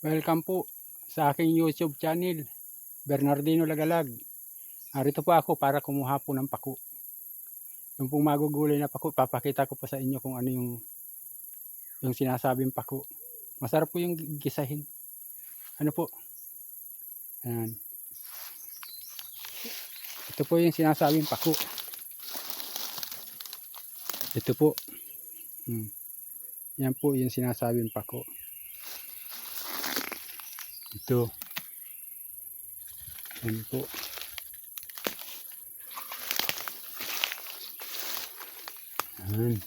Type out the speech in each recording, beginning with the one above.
Welcome po sa aking YouTube channel, Bernardino Lagalag. Narito po ako para kumuha po ng pako. Yung pong magugulay na pako, papakita ko po sa inyo kung ano yung sinasabing pako. Masarap po yung gisahin. Ano po? Ayan. Ito po yung sinasabing pako. Ito po. Yan po yung sinasabing pako. Ito. Yan po. Ayan.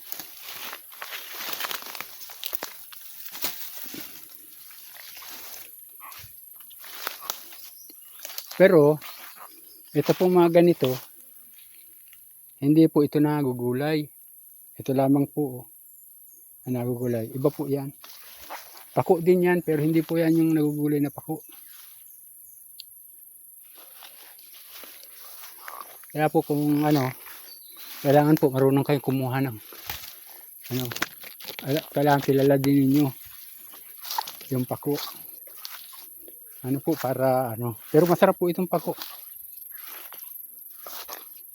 Pero, ito pong mga ganito, hindi po ito nagugulay. Ito lamang po ang nagugulay. Iba po yan. Pako din yan, pero hindi po yan yung nagugulay na pako. Kaya po kung kailangan po marunong kayong kumuha ng kailangan kilala din ninyo yung pako. Para pero masarap po itong pako.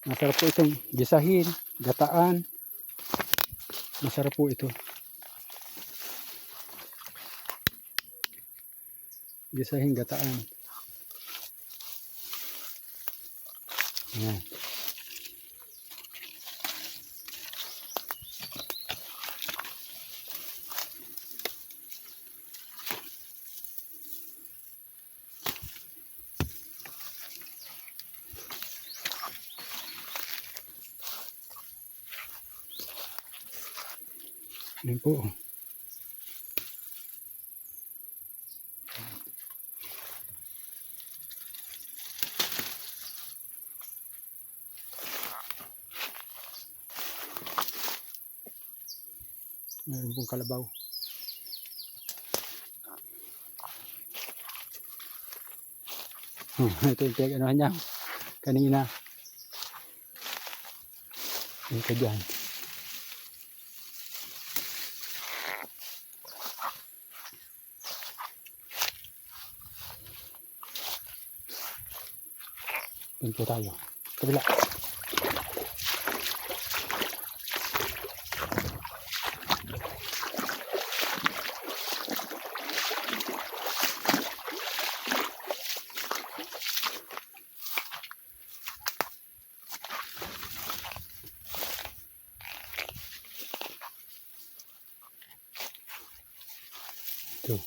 Masarap po itong gisahin, gataan. Masarap po ito. Gisahin, gataan. Ayan. Ayan po. Meron pong kalabaw. Ito yung pinag-anuhan niya kanina. Ito dyan. Doon po tayo. Kabila. Ito.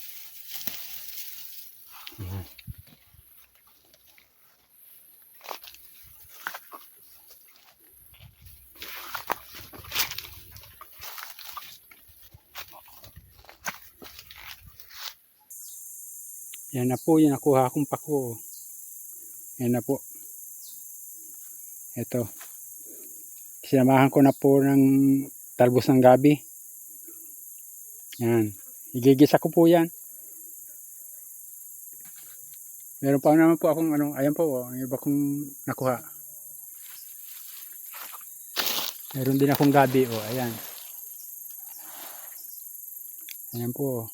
Yan na po yung nakuha kong pako. Yan na po. Ito. Sinamahan ko na po ng talbos ng gabi. Yan. Igigisa ko po yan. Meron pa naman po akong ayan po, ang iba kong nakuha. Meron din akong gabi, ayan. Ayan po.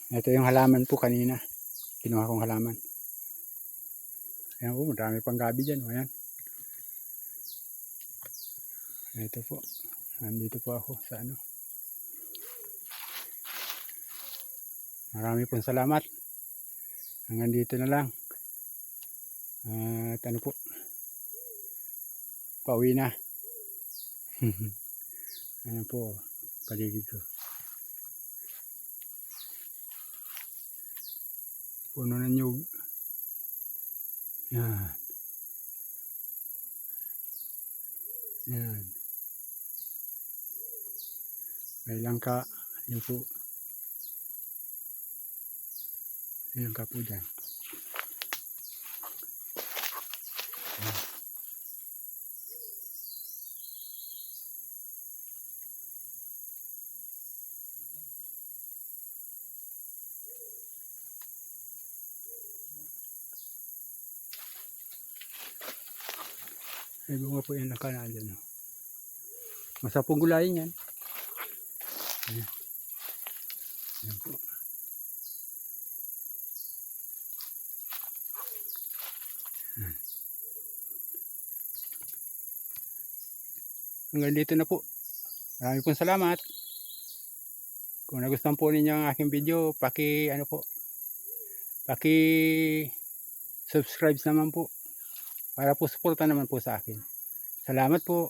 Ito yung halaman po kanina. Kinuha kong halaman. Ayan po, marami pang gabi dyan, ayan. Ito po. Nandito po ako sa Marami pong salamat. Hanggang dito na lang. At po. Pauwi na. Ayan po. Paligid ko. Puno ng nyug. Yan. Yan. May langka. Yan po. May langka po dyan. Yan. Ay bunga po yan langka na dyan. Masapong gulayin yan. Ayan. Ayan po. hanggang dito na po. Maraming pong salamat. Kung nagustuhan po ninyo ang aking video, paki-subscribe naman po para po suporta naman po sa akin. Salamat po.